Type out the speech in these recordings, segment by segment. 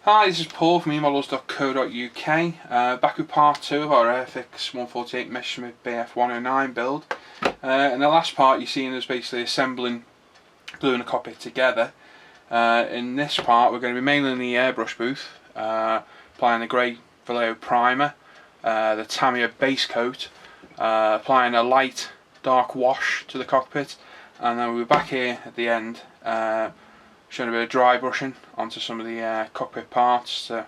Hi, this is Paul from emodels.co.uk, back with part 2 of our Airfix 148 Messerschmitt BF109 build. In the last part you've seen us basically assembling, gluing a cockpit together. In this part we're going to be mainly in the airbrush booth, applying the grey Vallejo primer, the Tamiya base coat, applying a light dark wash to the cockpit, and then we'll be back here at the end showing a bit of dry brushing onto some of the cockpit parts to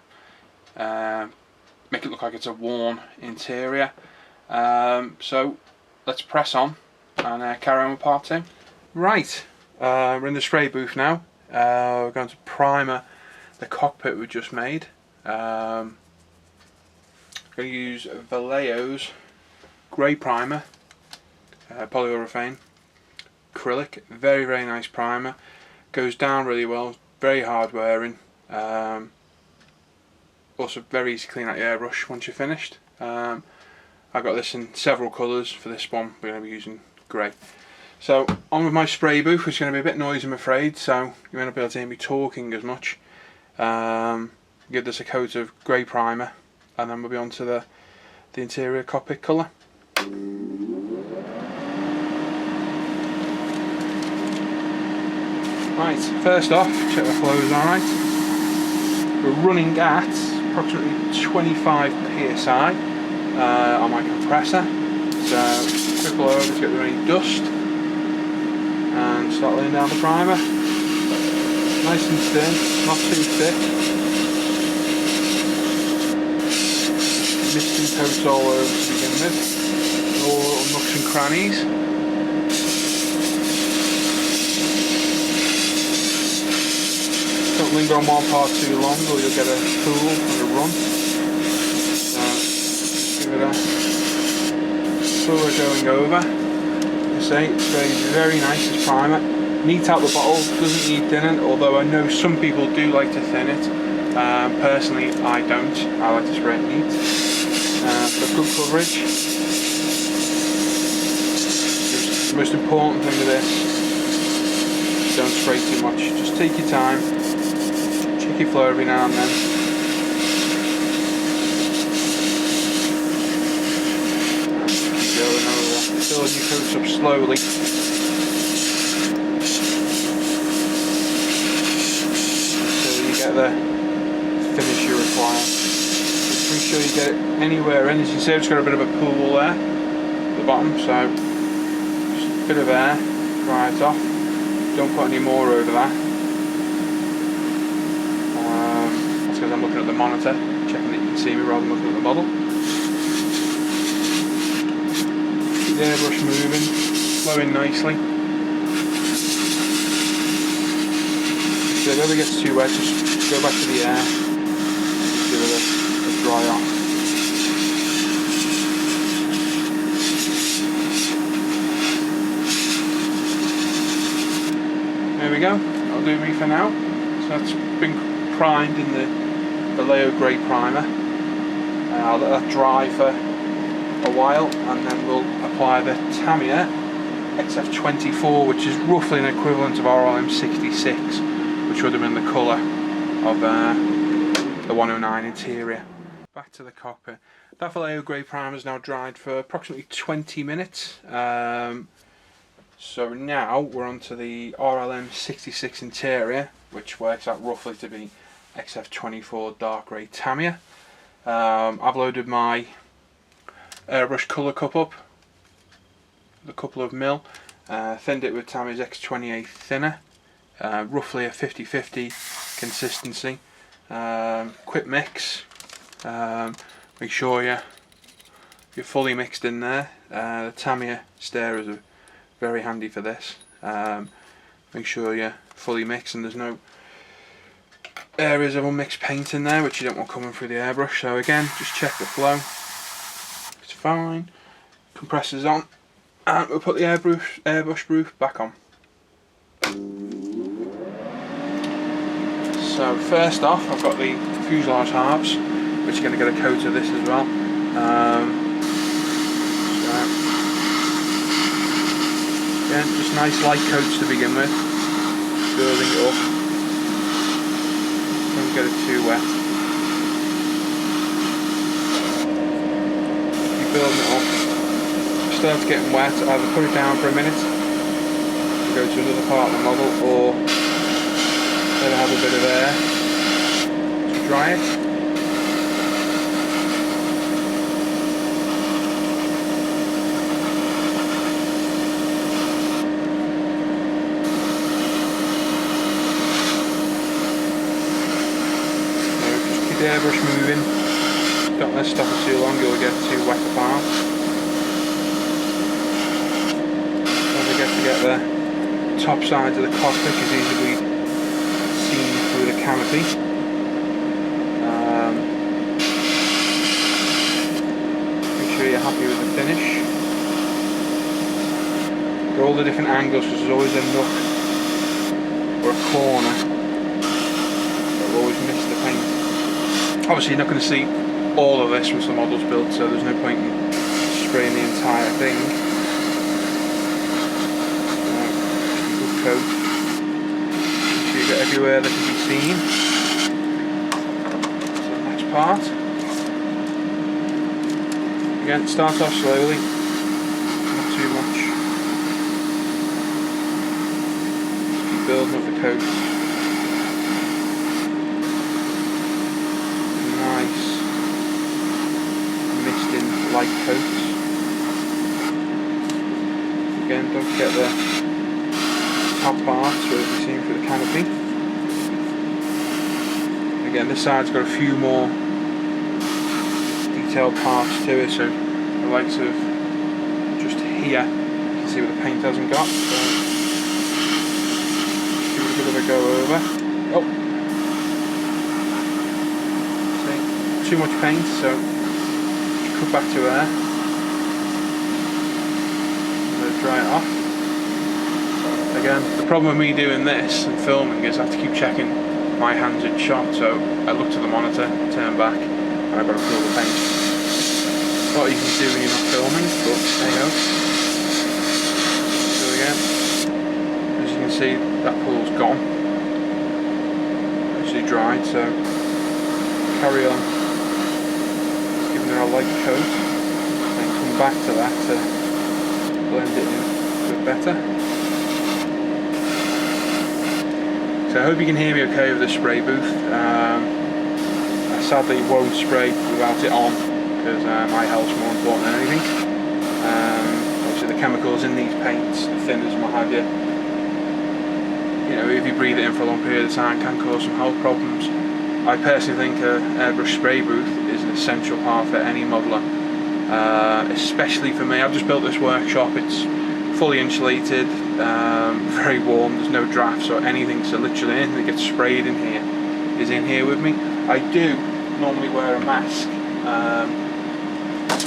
make it look like it's a worn interior. So let's press on and carry on with part 2. Right, we're in the spray booth now. We're going to primer the cockpit we just made. I'm going to use Vallejo's grey primer, polyurethane, acrylic, very nice primer. Goes down really well, very hard wearing, also very easy to clean out the airbrush once you're finished. I got this in several colours. For this one we're going to be using grey. So on with my spray booth, which is going to be a bit noisy I'm afraid, so you may not be able to hear me talking as much. Give this a coat of grey primer and then we'll be on to the interior cockpit colour. Right, first off, check the flow is alright. We're running at approximately 25 psi on my compressor. So quick blow over to get rid of any dust and start laying down the primer. Nice and thin, not too thick. Misting coats all over to begin with, all little nooks and crannies. Don't linger on one part too long or you'll get a pool and a run. Give it a fluid going over. You see, it's very nice, this primer. Neat out the bottle, doesn't need thinning, although I know some people do like to thin it. Personally I don't, I like to spray it neat. For good coverage. The most important thing with this, don't spray too much, just take your time. Check your flow every now and then. Keep going over, build your coats up slowly. Until you get the finish you require. Just make sure you get it anywhere in. As you can see, I've just got a bit of a pool there at the bottom, so just a bit of air, dry it off. Don't put any more over that. Because I'm looking at the monitor, checking that you can see me rather than looking at the model. Keep the airbrush moving, flowing nicely. So if it ever gets too wet, just go back to the air, just give it a dry off. There we go, that'll do me for now. So that's been primed in the Vallejo grey primer. I'll let that dry for a while and then we'll apply the Tamiya XF24, which is roughly an equivalent of RLM66, which would have been the colour of the 109 interior. Back to the cockpit. That Vallejo grey primer is now dried for approximately 20 minutes. So now we're on to the RLM66 interior, which works out roughly to be XF24 dark grey Tamiya. I've loaded my airbrush colour cup up with a couple of mil, thinned it with Tamiya's X28 thinner, roughly a 50-50 consistency. Quick mix, make sure you're fully mixed in there. The Tamiya stirrers are very handy for this. Make sure you're fully mixed and there's no areas of unmixed paint in there which you don't want coming through the airbrush. So again, just check the flow, it's fine. Compressor's on and we'll put the airbrush roof back on. So first off, I've got the fuselage halves, which are going to get a coat of this as well. Again, just nice light coats to begin with, building it up. Don't get it too wet. Keep building it up. If it starts getting wet, either put it down for a minute and go to another part of the model, or let it have a bit of air to dry it. Airbrush moving, don't let it stop it too long, you'll get too wet apart. Don't forget to get the top sides of the cockpit is easily seen through the canopy. Make sure you're happy with the finish. Go all the different angles, because there's always a nook or a corner that will always miss the paint. Obviously you're not going to see all of this once the model's built, so there's no point in spraying the entire thing. Good coat. Make sure you get everywhere that can be seen. So the next part. Again, start off slowly, not too much. Keep building up the coat. Light coats. Again, don't forget the top parts where it can be seen through the canopy. Again, this side's got a few more detailed parts to it, so the likes of just here, you can see where the paint hasn't got. So give it a bit of a go over. Oh, see, too much paint, so cut back to air, and then dry it off. Again, the problem with me doing this and filming is I have to keep checking my hands in shot, so I look to the monitor, turn back, and I've got to fill the paint. A lot easy to do when you're not filming, but there you go. So again, as you can see, that pool's gone. Actually dried, so carry on. A light coat, and come back to that to blend it in a bit better. So I hope you can hear me okay with the spray booth. I sadly won't spray without it on, because my health's more important than anything. Obviously the chemicals in these paints, the thinners and what have you, you know, if you breathe it in for a long period of time, can cause some health problems. I personally think an airbrush spray booth is an essential part for any modeller, especially for me. I've just built this workshop, it's fully insulated, very warm, there's no drafts or anything, so literally anything that gets sprayed in here is in here with me. I do normally wear a mask,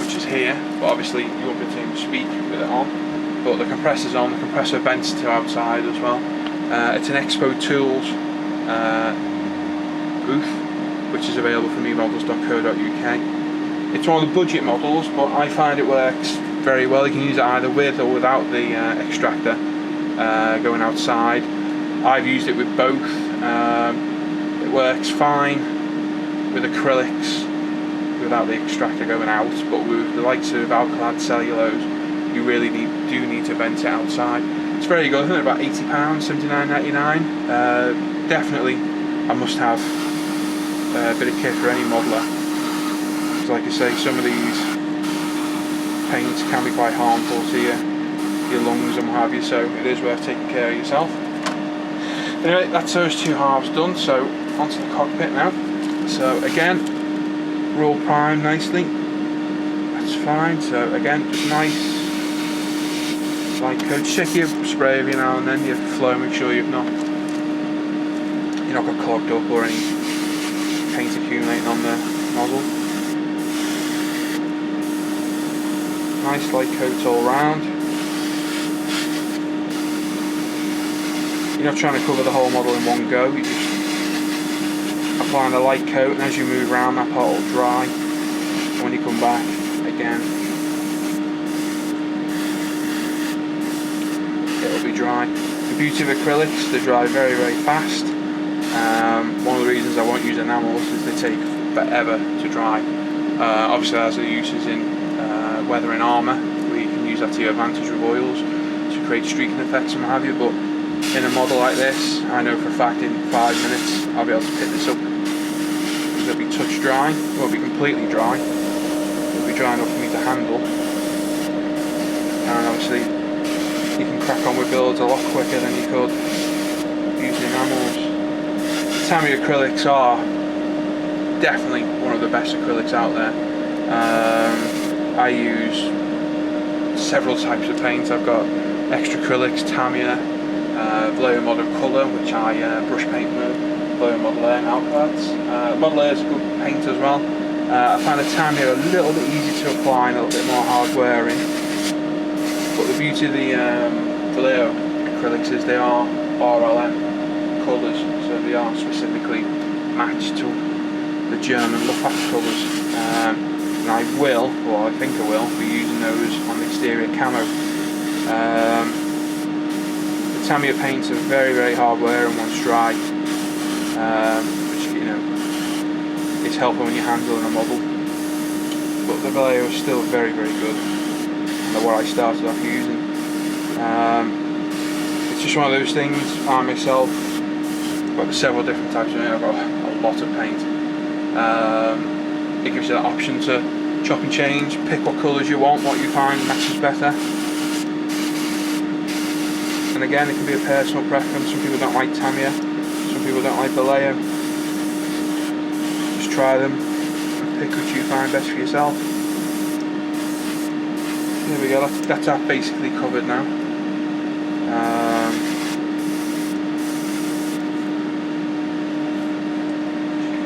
which is here, but obviously you won't be able to speak with it on, but the compressor's on, the compressor vents to outside as well. It's an Expo Tools booth, which is available from emodels.co.uk. It's one of the budget models, but I find it works very well. You can use it either with or without the extractor going outside. I've used it with both. It works fine with acrylics without the extractor going out, but with the likes of alkylate cellulose, you really do need to vent it outside. It's very good. I think about £80, $79.99. Definitely a must-have bit of kit for any modeller. Because like I say, some of these paints can be quite harmful to your lungs and what have you, so it is worth taking care of yourself. Anyway, that's those two halves done, so onto the cockpit now. So again, we're all primed nicely. That's fine. So again, just nice light coat. Check your spray every now and then, your flow, make sure you're not got clogged up or any paint accumulating on the nozzle. Nice light coats all round. You're not trying to cover the whole model in one go, you're just applying a light coat, and as you move around that part will dry. And when you come back again, it'll be dry. The beauty of acrylics, they dry very, very fast. One of the reasons I won't use enamels is they take forever to dry. Obviously there's the uses in weather and armour, where you can use that to your advantage with oils to create streaking effects and what have you, but in a model like this, I know for a fact in 5 minutes I'll be able to pick this up. It'll be touch dry, it won't be completely dry, it'll be dry enough for me to handle, and obviously you can crack on with builds a lot quicker than you could using enamels. Tamiya acrylics are definitely one of the best acrylics out there. I use several types of paints. I've got extra acrylics, Tamiya, Vallejo Model Colour, which I brush paint with, Vallejo Model Air and Alcards. Model Air is a good paint as well. I find the Tamiya a little bit easier to apply and a little bit more hard wearing. But the beauty of the Vallejo acrylics is they are RLM colours, so they are specifically matched to the German Luftwaffe colours. And I will, or I think I will, be using those on the exterior camo. The Tamiya paints are very, very hard wearing once dry, which, you know, is helpful when you're handling a model. But the Vallejo is still very, very good, and they're what I started off using. It's just one of those things. I myself got several different types of paint. I've got a lot of paint. It gives you that option to chop and change, pick what colours you want, what you find matches better. And again, it can be a personal preference. Some people don't like Tamiya, some people don't like Vallejo. Just try them and pick which you find best for yourself. There we go, that's that basically covered now.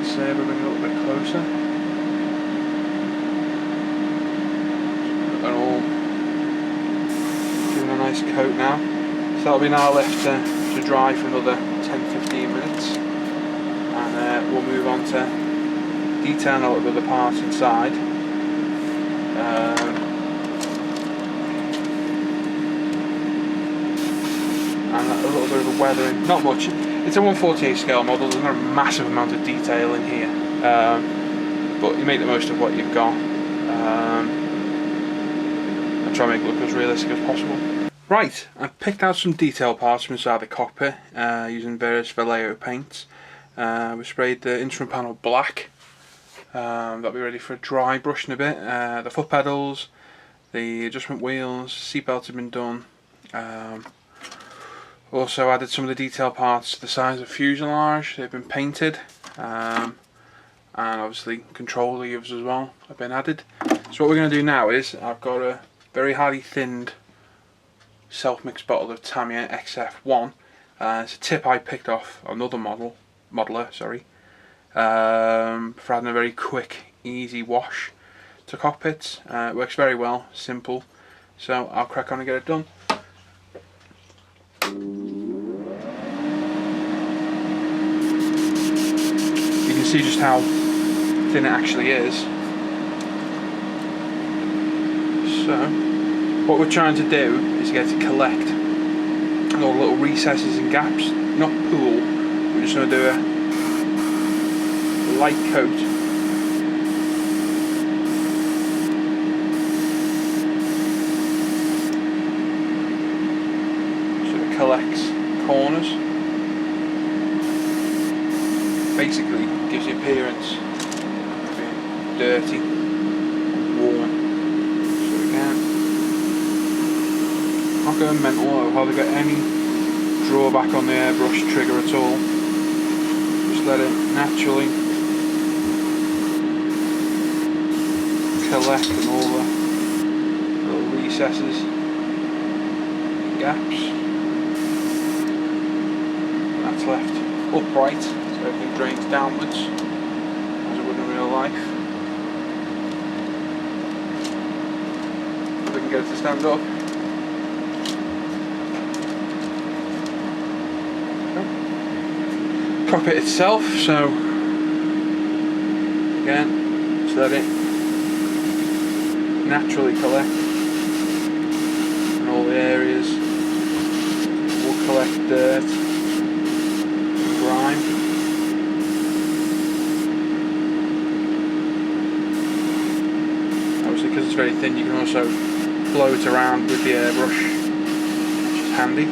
So we'll bring it a little bit closer. They're all doing a nice coat now. So that'll be now left to dry for another 10-15 minutes. And we'll move on to detailing a little bit of the parts inside. And a little bit of the weathering, not much. It's a 1/48 scale model, there's not a massive amount of detail in here, but you make the most of what you've got, and try and make it look as realistic as possible. Right, I've picked out some detail parts from inside the cockpit using various Vallejo paints. We sprayed the instrument panel black, that'll be ready for a dry brush in a bit. The foot pedals, the adjustment wheels, seatbelts have been done. Also added some of the detail parts to the size of fuselage. They've been painted, and obviously control levers as well have been added. So what we're going to do now is, I've got a very highly thinned self-mixed bottle of Tamiya XF1. It's a tip I picked off another modeler, for adding a very quick, easy wash to cockpits. It works very well, simple. So I'll crack on and get it done. You can see just how thin it actually is. So what we're trying to do is get to collect all the little recesses and gaps, not pool. We're just going to do a light coat. So it collects corners. Basically gives the appearance of being dirty and warm. So again, not going mental or hardly got any drawback on the airbrush trigger at all. Just let it naturally collect in all the little recesses and gaps. And that's left upright. Everything drains downwards, as it would in real life. If we can get it to stand up. Cockpit itself, so again, just let it naturally collect in all the areas. We'll collect dirt and grime. very thin. You can also blow it around with the airbrush, which is handy.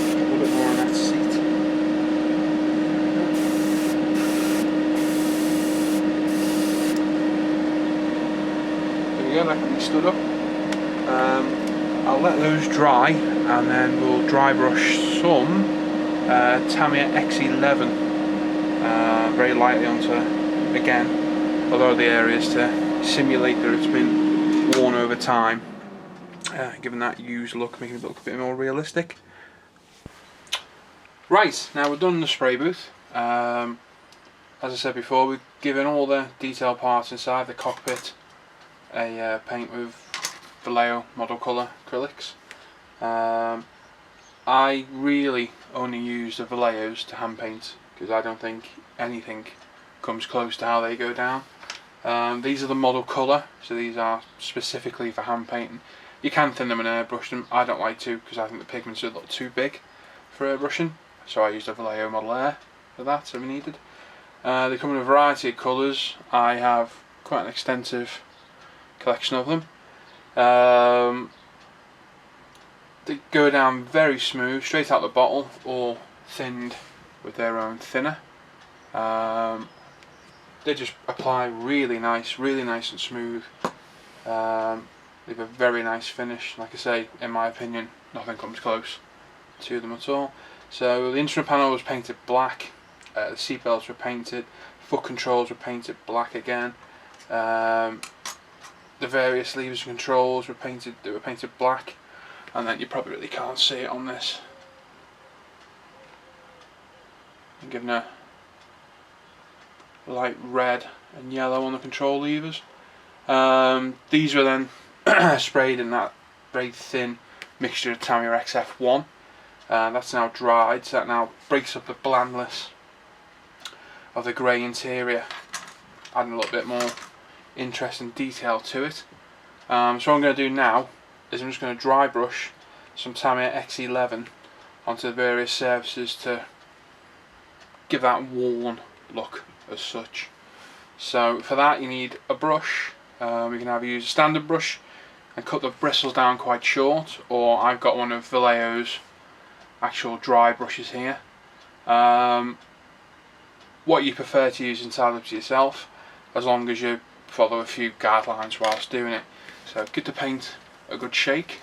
A little bit more on that seat. There we go, that can be stood up. I'll let those dry and then we'll dry brush some Tamiya X11 very lightly onto, again, a lot of the areas to simulate that it's been worn over time, giving that used look, making it look a bit more realistic. Right, now we're done in the spray booth. As I said before, we've given all the detail parts inside the cockpit a paint with Vallejo model colour acrylics. I really only use the Vallejos to hand paint because I don't think anything comes close to how they go down. These are the model colour, so these are specifically for hand painting. You can thin them and airbrush them. I don't like to because I think the pigments are a little too big for airbrushing, so I use the Vallejo Model Air for that if needed. They come in a variety of colours. I have quite an extensive collection of them. They go down very smooth, straight out the bottle, or thinned with their own thinner. They just apply really nice and smooth. They have a very nice finish. Like I say, in my opinion, nothing comes close to them at all. So the instrument panel was painted black, the seat belts were painted, foot controls were painted black again. The various levers and controls were painted black, and then you probably really can't see it on this. I'm giving a light red and yellow on the control levers. These were then sprayed in that very thin mixture of Tamiya XF1. That's now dried, so that now breaks up the blandness of the grey interior, adding a little bit more interest and detail to it. So what I'm going to do now is I'm just going to dry brush some Tamiya X11 onto the various surfaces to give that worn look as such. So for that you need a brush. We can either use a standard brush and cut the bristles down quite short, or I've got one of Vallejo's actual dry brushes here. What you prefer to use entirely up to yourself, as long as you follow a few guidelines whilst doing it. So give the paint a good shake.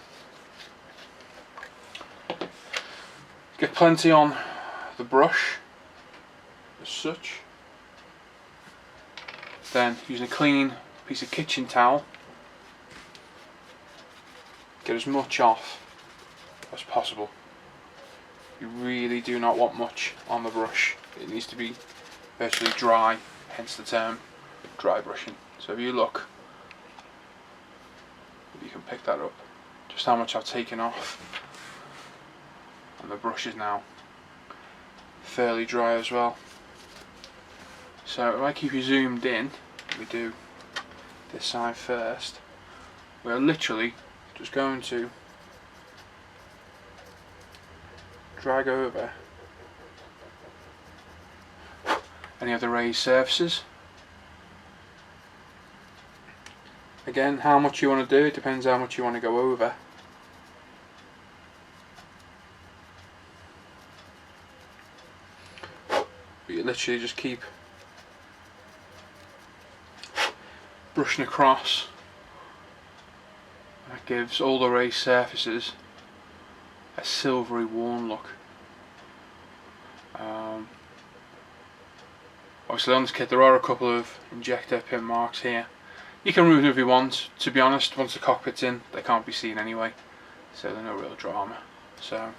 Get plenty on the brush as such. Then using a clean piece of kitchen towel, get as much off as possible. You really do not want much on the brush. It needs to be virtually dry, hence the term dry brushing. So if you look, you can pick that up, just how much I've taken off, and the brush is now fairly dry as well. So if I keep you zoomed in, we do this side first, we're literally just going to drag over any of the raised surfaces. Again, how much you want to do, it depends how much you want to go over. But you literally just keep brushing across. That gives all the raised surfaces a silvery worn look. Obviously on this kit there are a couple of injector pin marks here. You can remove them if you want. To be honest, once the cockpit's in, they can't be seen anyway, so they're no real drama. So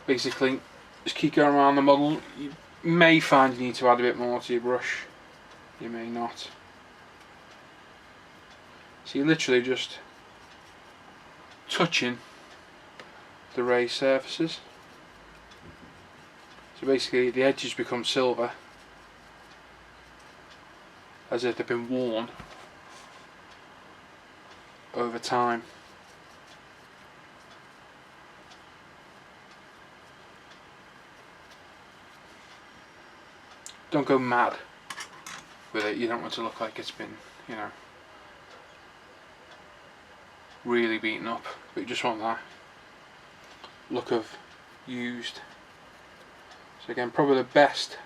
basically, just keep going around the model. You may find you need to add a bit more to your brush, you may not. So you're literally just touching the raised surfaces. So basically the edges become silver, as if they've been worn over time. don't go mad with it. You don't want to look like it's been, you know, really beaten up, but you just want that look of used. So again, probably the best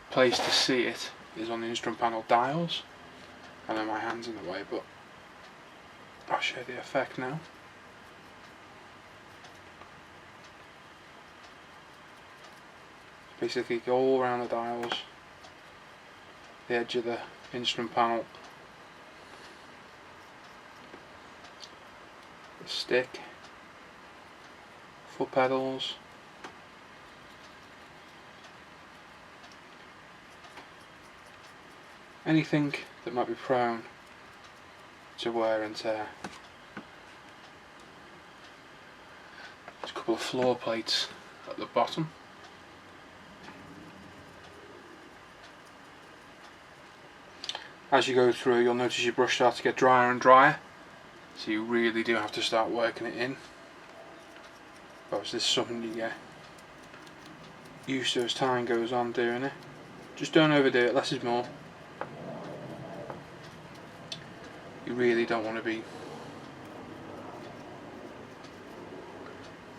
place to see it is on the instrument panel dials. I know my hand's in the way, but I'll show the effect now. Basically go all around the dials, the edge of the instrument panel, the stick, foot pedals, anything that might be prone to wear and tear. There's a couple of floor plates at the bottom. As you go through, you'll notice your brush starts to get drier and drier, so you really do have to start working it in. But this is something you get used to as time goes on doing it. Just don't overdo it, less is more. You really don't want to be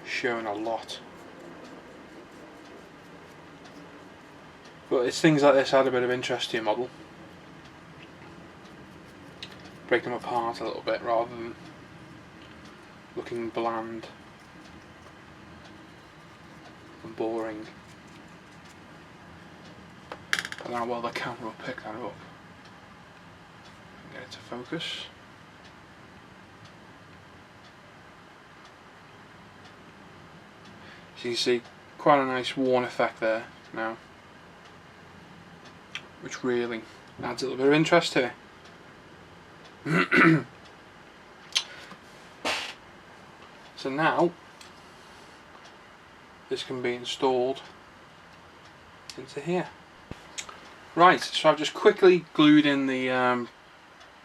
showing a lot. But it's things like this add a bit of interest to your model. Break them apart a little bit rather than looking bland and boring. I don't know how well the camera will pick that up. Get it to focus. So you can see quite a nice worn effect there now, which really adds a little bit of interest to it. So now this can be installed into here. Right, so I've just quickly glued in the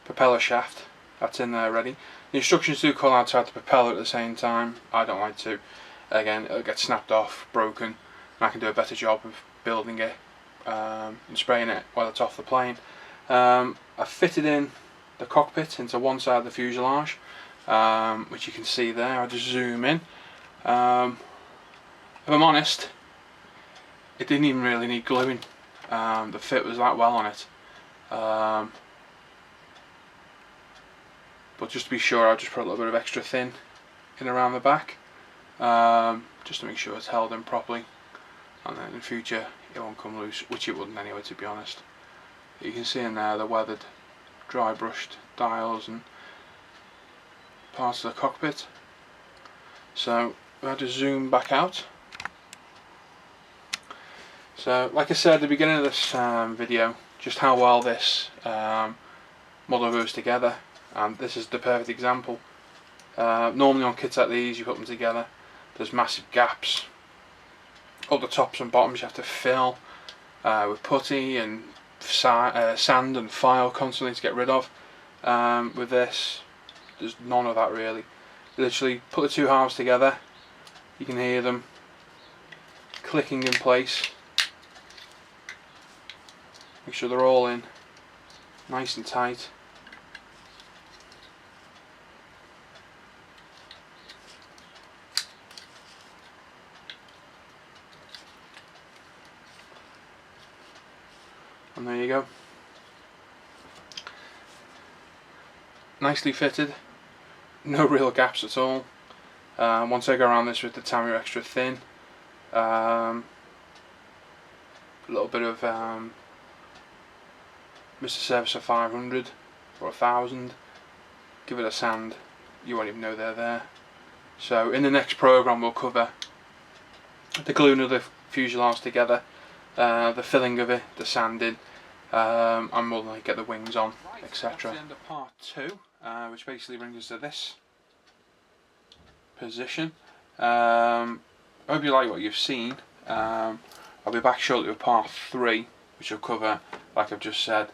propeller shaft. That's in there ready. The instructions do call out to add the propeller at the same time. I don't like to. Again, it'll get snapped off, broken, and I can do a better job of building it and spraying it while it's off the plane. I fitted in the cockpit into one side of the fuselage, which you can see there. I'll just zoom in. If I'm honest, it didn't even really need gluing. The fit was that well on it. But just to be sure, I'll just put a little bit of extra thin in around the back, just to make sure it's held in properly, and then in future it won't come loose, which it wouldn't anyway, to be honest. You can see in there the weathered, dry brushed dials and parts of the cockpit. So I'll just zoom back out. So like I said at the beginning of this video, just how well this model goes together, and this is the perfect example. Normally on kits like these, you put them together, there's massive gaps. All the tops and bottoms you have to fill with putty and sand and file constantly to get rid of. With this, there's none of that really. Literally put the two halves together, you can hear them clicking in place. Make sure they're all in nice and tight. And there you go. Nicely fitted, no real gaps at all. Once I go around this with the Tamiya extra thin, a little bit of Mr. Servicer 500 or 1000, give it a sand, you won't even know they're there. So in the next program we'll cover the gluing of the fuselage together, the filling of it, the sanding, and we'll get the wings on, etc. That's the end of part 2, which basically brings us to this position. I hope you like what you've seen. I'll be back shortly with part 3, which will cover, like I've just said,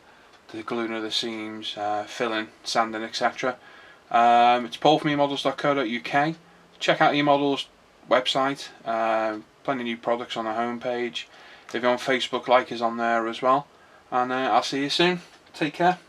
the gluing of the seams, filling, sanding, etc. It's paulfromemodels.co.uk. Check out your models website, plenty of new products on the homepage. If you're on Facebook, like us on there as well. And I'll see you soon. Take care.